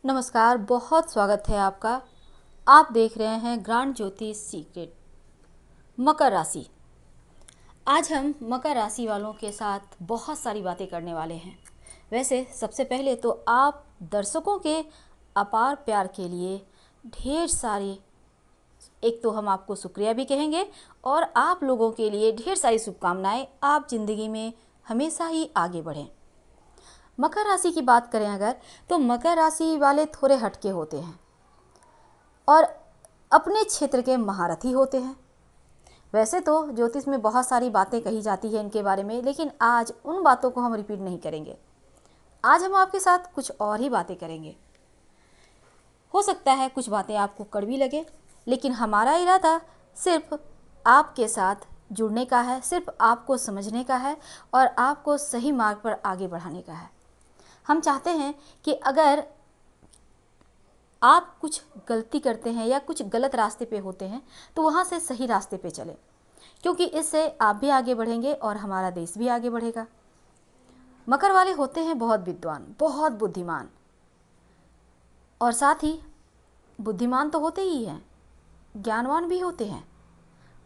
नमस्कार, बहुत स्वागत है आपका। आप देख रहे हैं ग्रांड ज्योतिष सीक्रेट। मकर राशि। आज हम मकर राशि वालों के साथ बहुत सारी बातें करने वाले हैं। वैसे सबसे पहले तो आप दर्शकों के अपार प्यार के लिए ढेर सारी, एक तो हम आपको शुक्रिया भी कहेंगे और आप लोगों के लिए ढेर सारी शुभकामनाएं। आप जिंदगी में हमेशा ही आगे बढ़ें। मकर राशि की बात करें अगर, तो मकर राशि वाले थोड़े हटके होते हैं और अपने क्षेत्र के महारथी होते हैं। वैसे तो ज्योतिष में बहुत सारी बातें कही जाती हैं इनके बारे में, लेकिन आज उन बातों को हम रिपीट नहीं करेंगे। आज हम आपके साथ कुछ और ही बातें करेंगे। हो सकता है कुछ बातें आपको कड़वी लगे, लेकिन हमारा इरादा सिर्फ आपके साथ जुड़ने का है, सिर्फ आपको समझने का है और आपको सही मार्ग पर आगे बढ़ाने का है। हम चाहते हैं कि अगर आप कुछ गलती करते हैं या कुछ गलत रास्ते पे होते हैं तो वहाँ से सही रास्ते पे चलें, क्योंकि इससे आप भी आगे बढ़ेंगे और हमारा देश भी आगे बढ़ेगा। मकर वाले होते हैं बहुत विद्वान, बहुत बुद्धिमान, और साथ ही बुद्धिमान तो होते ही हैं, ज्ञानवान भी होते हैं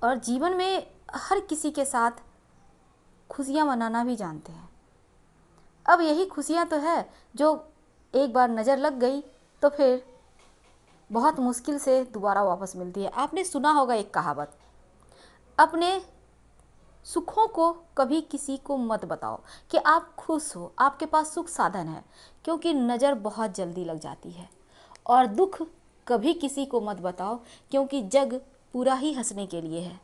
और जीवन में हर किसी के साथ खुशियाँ मनाना भी जानते हैं। अब यही खुशियाँ तो है जो एक बार नज़र लग गई तो फिर बहुत मुश्किल से दोबारा वापस मिलती है। आपने सुना होगा एक कहावत, अपने सुखों को कभी किसी को मत बताओ कि आप खुश हो, आपके पास सुख साधन है, क्योंकि नज़र बहुत जल्दी लग जाती है। और दुख कभी किसी को मत बताओ, क्योंकि जग पूरा ही हंसने के लिए है।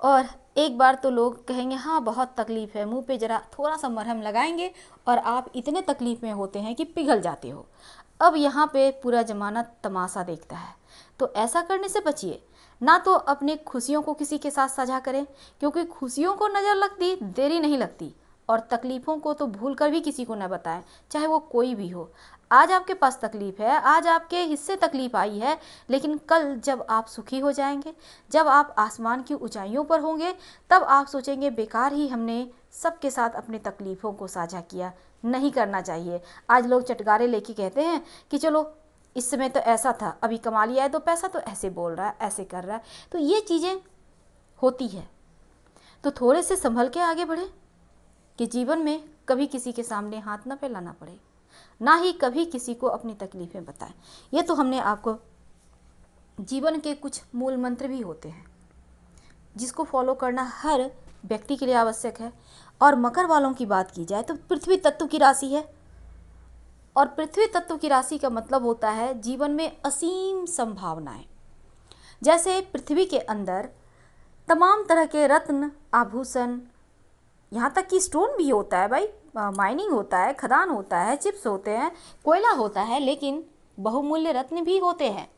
और एक बार तो लोग कहेंगे हाँ बहुत तकलीफ़ है, मुंह पे ज़रा थोड़ा सा मरहम लगाएंगे और आप इतने तकलीफ़ में होते हैं कि पिघल जाते हो। अब यहाँ पे पूरा ज़माना तमाशा देखता है, तो ऐसा करने से बचिए। ना तो अपने खुशियों को किसी के साथ साझा करें, क्योंकि खुशियों को नज़र लगती देरी नहीं लगती, और तकलीफ़ों को तो भूल कर भी किसी को न बताएं, चाहे वो कोई भी हो। आज आपके पास तकलीफ़ है, आज आपके हिस्से तकलीफ़ आई है, लेकिन कल जब आप सुखी हो जाएंगे, जब आप आसमान की ऊंचाइयों पर होंगे, तब आप सोचेंगे बेकार ही हमने सबके साथ अपने तकलीफ़ों को साझा किया। नहीं करना चाहिए। आज लोग चटकारे लेके कहते हैं कि चलो इस समय तो ऐसा था, अभी कमा लिया है तो पैसा तो ऐसे बोल रहा है, ऐसे कर रहा है। तो ये चीज़ें होती है, तो थोड़े से संभल के आगे बढ़े कि जीवन में कभी किसी के सामने हाथ न फैलाना पड़े, ना ही कभी किसी को अपनी तकलीफ़ें बताएं। ये तो हमने आपको, जीवन के कुछ मूल मंत्र भी होते हैं जिसको फॉलो करना हर व्यक्ति के लिए आवश्यक है। और मकर वालों की बात की जाए तो पृथ्वी तत्व की राशि है, और पृथ्वी तत्व की राशि का मतलब होता है जीवन में असीम संभावनाएं। जैसे पृथ्वी के अंदर तमाम तरह के रत्न, आभूषण, यहाँ तक कि स्टोन भी होता है भाई, माइनिंग होता है, खदान होता है, चिप्स होते हैं, कोयला होता है, लेकिन बहुमूल्य रत्न भी होते हैं।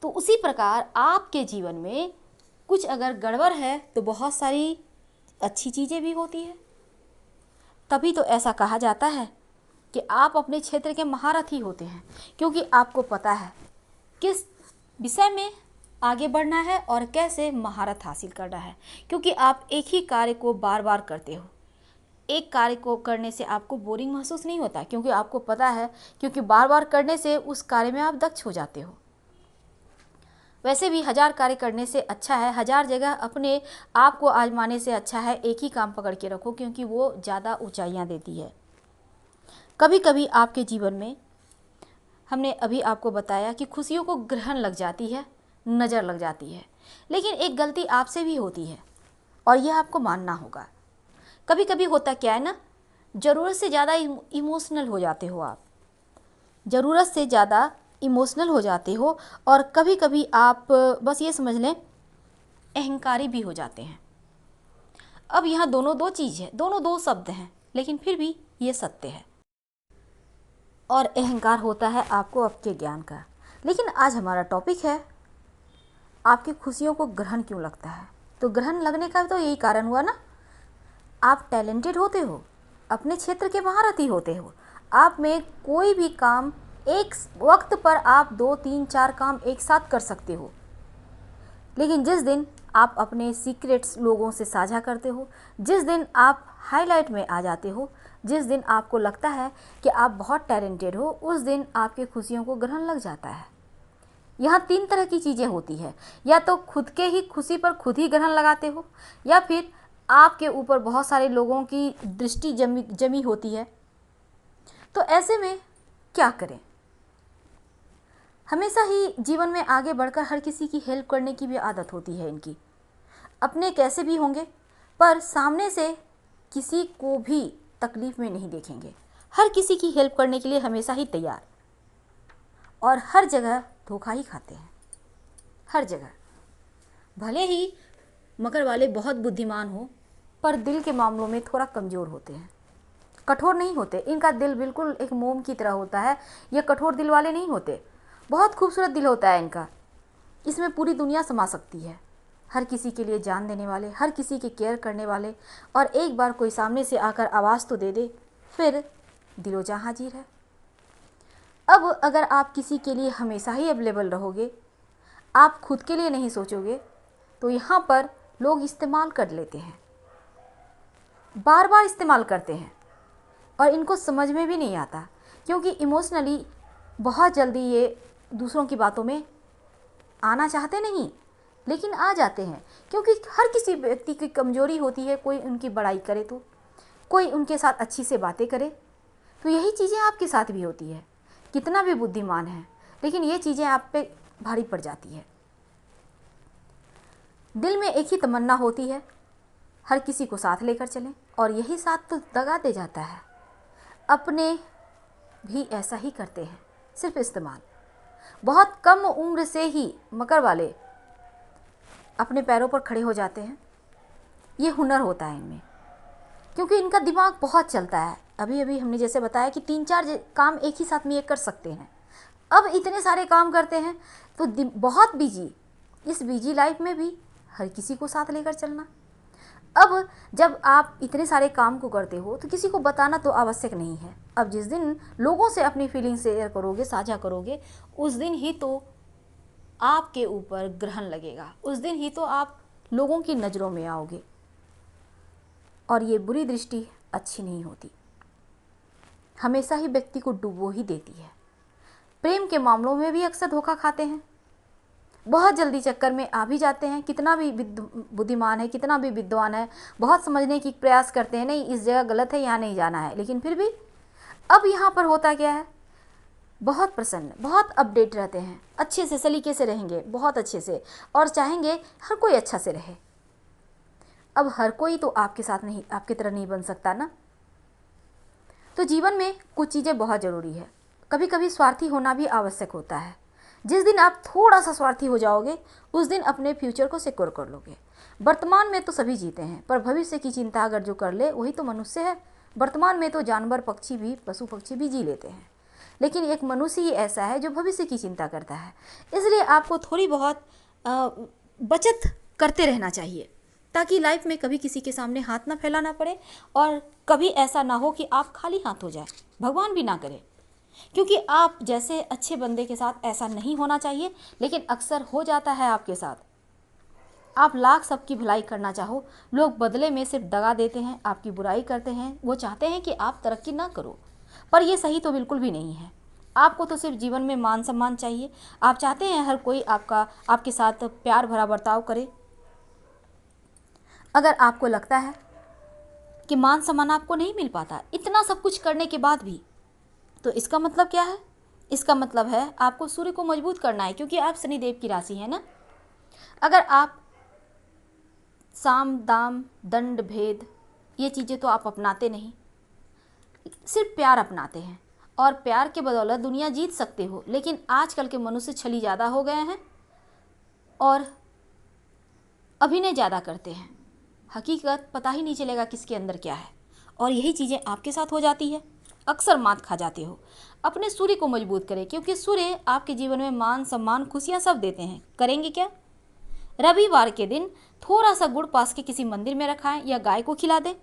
तो उसी प्रकार आपके जीवन में कुछ अगर गड़बड़ है तो बहुत सारी अच्छी चीज़ें भी होती है। तभी तो ऐसा कहा जाता है कि आप अपने क्षेत्र के महारथी होते हैं, क्योंकि आपको पता है किस विषय में आगे बढ़ना है और कैसे महारत हासिल करना है। क्योंकि आप एक ही कार्य को बार बार करते हो, एक कार्य को करने से आपको बोरिंग महसूस नहीं होता, क्योंकि आपको पता है, क्योंकि बार बार करने से उस कार्य में आप दक्ष हो जाते हो। वैसे भी 1000 कार्य करने से अच्छा है, 1000 जगह अपने आप को आजमाने से अच्छा है एक ही काम पकड़ के रखो, क्योंकि वो ज़्यादा ऊंचाइयां देती है। कभी कभी आपके जीवन में, हमने अभी आपको बताया कि खुशियों को ग्रहण लग जाती है, नज़र लग जाती है, लेकिन एक गलती आपसे भी होती है और यह आपको मानना होगा। कभी कभी होता क्या है ना, ज़रूरत से ज़्यादा इमोशनल हो जाते हो आप, ज़रूरत से ज़्यादा इमोशनल हो जाते हो, और कभी कभी आप बस ये समझ लें अहंकारी भी हो जाते हैं। अब यहाँ दोनों दो चीज़ है, दोनों दो शब्द हैं, लेकिन फिर भी ये सत्य है। और अहंकार होता है आपको आपके ज्ञान का। लेकिन आज हमारा टॉपिक है आपकी खुशियों को ग्रहण क्यों लगता है। तो ग्रहण लगने का तो यही कारण हुआ ना, आप टैलेंटेड होते हो, अपने क्षेत्र के महारथी होते हो, आप में कोई भी काम एक वक्त पर आप 2 3 4 काम एक साथ कर सकते हो। लेकिन जिस दिन आप अपने सीक्रेट्स लोगों से साझा करते हो, जिस दिन आप हाईलाइट में आ जाते हो, जिस दिन आपको लगता है कि आप बहुत टैलेंटेड हो, उस दिन आपके खुशियों को ग्रहण लग जाता है। यहाँ 3 तरह की चीज़ें होती है, या तो खुद के ही खुशी पर खुद ही ग्रहण लगाते हो, या फिर आपके ऊपर बहुत सारे लोगों की दृष्टि जमी होती है। तो ऐसे में क्या करें? हमेशा ही जीवन में आगे बढ़कर हर किसी की हेल्प करने की भी आदत होती है इनकी। अपने कैसे भी होंगे, पर सामने से किसी को भी तकलीफ़ में नहीं देखेंगे। हर किसी की हेल्प करने के लिए हमेशा ही तैयार, और हर जगह धोखा ही खाते हैं, हर जगह। भले ही मकर वाले बहुत बुद्धिमान हो, पर दिल के मामलों में थोड़ा कमज़ोर होते हैं, कठोर नहीं होते। इनका दिल बिल्कुल एक मोम की तरह होता है। ये कठोर दिल वाले नहीं होते, बहुत खूबसूरत दिल होता है इनका। इसमें पूरी दुनिया समा सकती है। हर किसी के लिए जान देने वाले, हर किसी के केयर करने वाले, और एक बार कोई सामने से आकर आवाज़ तो दे दे, फिर दिलो जान हाजिर है। अब अगर आप किसी के लिए हमेशा ही अवेलेबल रहोगे, आप खुद के लिए नहीं सोचोगे, तो यहाँ पर लोग इस्तेमाल कर लेते हैं, बार बार इस्तेमाल करते हैं, और इनको समझ में भी नहीं आता, क्योंकि इमोशनली बहुत जल्दी ये दूसरों की बातों में आना चाहते नहीं, लेकिन आ जाते हैं। क्योंकि हर किसी व्यक्ति की कमज़ोरी होती है, कोई उनकी बड़ाई करे तो, कोई उनके साथ अच्छी से बातें करे, तो यही चीज़ें आपके साथ भी होती है। कितना भी बुद्धिमान है, लेकिन ये चीज़ें आप पे भारी पड़ जाती है। दिल में एक ही तमन्ना होती है, हर किसी को साथ लेकर चलें, और यही साथ तो दगा दे जाता है। अपने भी ऐसा ही करते हैं, सिर्फ इस्तेमाल। बहुत कम उम्र से ही मकर वाले अपने पैरों पर खड़े हो जाते हैं। ये हुनर होता है इनमें, क्योंकि इनका दिमाग बहुत चलता है। अभी अभी हमने जैसे बताया कि 3-4 काम एक ही साथ में ये कर सकते हैं। अब इतने सारे काम करते हैं तो बहुत बिजी, इस बिजी लाइफ में भी हर किसी को साथ लेकर चलना। अब जब आप इतने सारे काम को करते हो तो किसी को बताना तो आवश्यक नहीं है। अब जिस दिन लोगों से अपनी फीलिंग शेयर करोगे, साझा करोगे, उस दिन ही तो आपके ऊपर ग्रहण लगेगा, उस दिन ही तो आप लोगों की नज़रों में आओगे, और ये बुरी दृष्टि अच्छी नहीं होती, हमेशा ही व्यक्ति को डुबो ही देती है। प्रेम के मामलों में भी अक्सर धोखा खाते हैं, बहुत जल्दी चक्कर में आ भी जाते हैं। कितना भी बुद्धिमान है, कितना भी विद्वान है, बहुत समझने की प्रयास करते हैं, नहीं इस जगह गलत है, यहाँ नहीं जाना है, लेकिन फिर भी अब यहाँ पर होता क्या है, बहुत प्रसन्न, बहुत अपडेट रहते हैं, अच्छे से सलीके से रहेंगे, बहुत अच्छे से, और चाहेंगे हर कोई अच्छा से रहे। अब हर कोई तो आपके साथ नहीं, आपकी तरह नहीं बन सकता ना। तो जीवन में कुछ चीज़ें बहुत ज़रूरी है, कभी कभी स्वार्थी होना भी आवश्यक होता है। जिस दिन आप थोड़ा सा स्वार्थी हो जाओगे, उस दिन अपने फ्यूचर को सिक्योर कर लोगे। वर्तमान में तो सभी जीते हैं, पर भविष्य की चिंता अगर जो कर ले वही तो मनुष्य है। वर्तमान में तो जानवर, पक्षी भी, पशु पक्षी भी जी लेते हैं, लेकिन एक मनुष्य ही ऐसा है जो भविष्य की चिंता करता है। इसलिए आपको थोड़ी बहुत बचत करते रहना चाहिए, ताकि लाइफ में कभी किसी के सामने हाथ ना फैलाना पड़े, और कभी ऐसा ना हो कि आप खाली हाथ हो जाए, भगवान भी ना करे। क्योंकि आप जैसे अच्छे बंदे के साथ ऐसा नहीं होना चाहिए, लेकिन अक्सर हो जाता है आपके साथ। आप लाख सबकी भलाई करना चाहो, लोग बदले में सिर्फ दगा देते हैं, आपकी बुराई करते हैं। वो चाहते हैं कि आप तरक्की ना करो, पर ये सही तो बिल्कुल भी नहीं है। आपको तो सिर्फ जीवन में मान सम्मान चाहिए। आप चाहते हैं हर कोई आपके साथ प्यार भरा बर्ताव करे। अगर आपको लगता है कि मान सम्मान आपको नहीं मिल पाता इतना सब कुछ करने के बाद भी, तो इसका मतलब क्या है? इसका मतलब है आपको सूर्य को मजबूत करना है, क्योंकि आप शनिदेव की राशि है ना। अगर आप साम दाम दंड भेद ये चीज़ें तो आप अपनाते नहीं, सिर्फ प्यार अपनाते हैं, और प्यार के बदौलत दुनिया जीत सकते हो। लेकिन आजकल के मनुष्य छली ज़्यादा हो गए हैं और अभिनय ज़्यादा करते हैं, हकीकत पता ही नहीं चलेगा किसके अंदर क्या है, और यही चीज़ें आपके साथ हो जाती है। अक्सर मात खा जाते हो। अपने सूर्य को मजबूत करें, क्योंकि सूर्य आपके जीवन में मान सम्मान खुशियाँ सब देते हैं। करेंगे क्या? रविवार के दिन थोड़ा सा गुड़ पास के किसी मंदिर में रखाएं या गाय को खिला दें,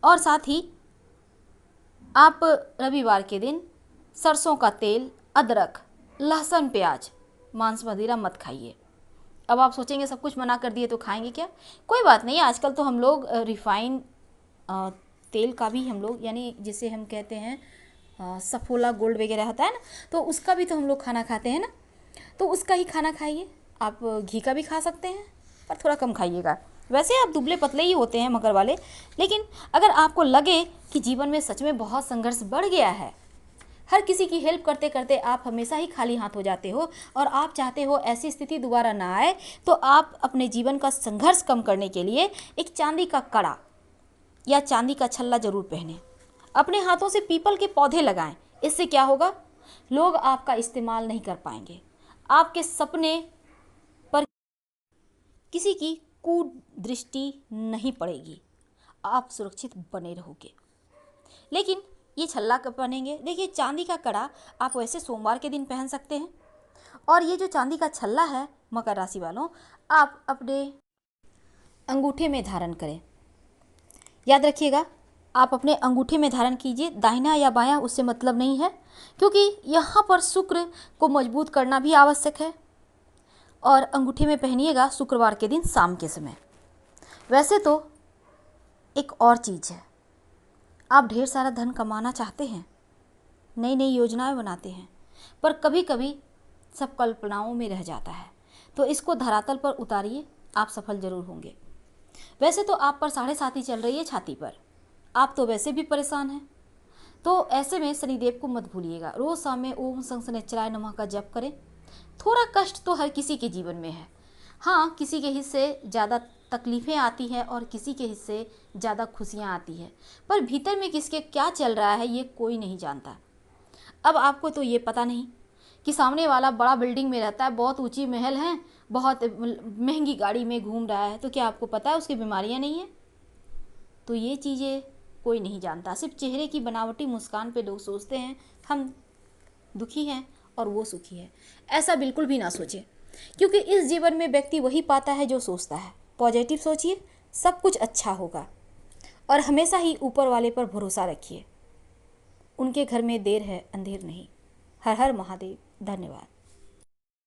और साथ ही आप रविवार के दिन सरसों का तेल, अदरक, लहसुन, प्याज, मांस मदिरा मत खाइए। अब आप सोचेंगे सब कुछ मना कर दिए तो खाएंगे क्या? कोई बात नहीं, आजकल तो हम लोग रिफाइन तेल का भी हम लोग, यानी जिसे हम कहते हैं सफोला गोल्ड वगैरह होता है ना, तो उसका भी तो हम लोग खाना खाते हैं ना, तो उसका ही खाना खाइए। आप घी का भी खा सकते हैं, पर थोड़ा कम खाइएगा। वैसे आप दुबले पतले ही होते हैं मकर वाले, लेकिन अगर आपको लगे कि जीवन में सच में बहुत संघर्ष बढ़ गया है, हर किसी की हेल्प करते करते आप हमेशा ही खाली हाथ हो जाते हो, और आप चाहते हो ऐसी स्थिति दोबारा ना आए, तो आप अपने जीवन का संघर्ष कम करने के लिए एक चांदी का कड़ा या चांदी का छल्ला जरूर पहने। अपने हाथों से पीपल के पौधे लगाएं। इससे क्या होगा, लोग आपका इस्तेमाल नहीं कर पाएंगे, आपके सपने पर किसी की कुदृष्टि नहीं पड़ेगी, आप सुरक्षित बने रहोगे। लेकिन ये छल्ला कब पहनेंगे? देखिए, चांदी का कड़ा आप वैसे सोमवार के दिन पहन सकते हैं, और ये जो चांदी का छल्ला है मकर राशि वालों, आप अपने अंगूठे में धारण करें। याद रखिएगा, आप अपने अंगूठे में धारण कीजिए, दाहिना या बायां उससे मतलब नहीं है, क्योंकि यहाँ पर शुक्र को मजबूत करना भी आवश्यक है, और अंगूठे में पहनिएगा शुक्रवार के दिन शाम के समय। वैसे तो एक और चीज़ है, आप ढेर सारा धन कमाना चाहते हैं, नई नई योजनाएं बनाते हैं, पर कभी कभी सब कल्पनाओं में रह जाता है, तो इसको धरातल पर उतारिए, आप सफल जरूर होंगे। वैसे तो आप पर 7.5 चल रही है छाती पर, आप तो वैसे भी परेशान हैं, तो ऐसे में शनिदेव को मत भूलिएगा। रोज शाम में ओम शनिश्चराय नमः का जप करें। थोड़ा कष्ट तो हर किसी के जीवन में है, हाँ, किसी के हिस्से ज़्यादा तकलीफ़ें आती हैं और किसी के हिस्से ज़्यादा खुशियाँ आती हैं, पर भीतर में किसके क्या चल रहा है ये कोई नहीं जानता। अब आपको तो ये पता नहीं कि सामने वाला बड़ा बिल्डिंग में रहता है, बहुत ऊंची महल है, बहुत महंगी गाड़ी में घूम रहा है, तो क्या आपको पता है उसकी बीमारियां नहीं है? तो ये चीज़ें कोई नहीं जानता। सिर्फ चेहरे की बनावटी मुस्कान पे लोग सोचते हैं हम दुखी हैं और वो सुखी है। ऐसा बिल्कुल भी ना सोचें, क्योंकि इस जीवन में व्यक्ति वही पाता है जो सोचता है। पॉजिटिव सोचिए, सब कुछ अच्छा होगा, और हमेशा ही ऊपर वाले पर भरोसा रखिए। उनके घर में देर है अंधेर नहीं। हर हर महादेव। धन्यवाद।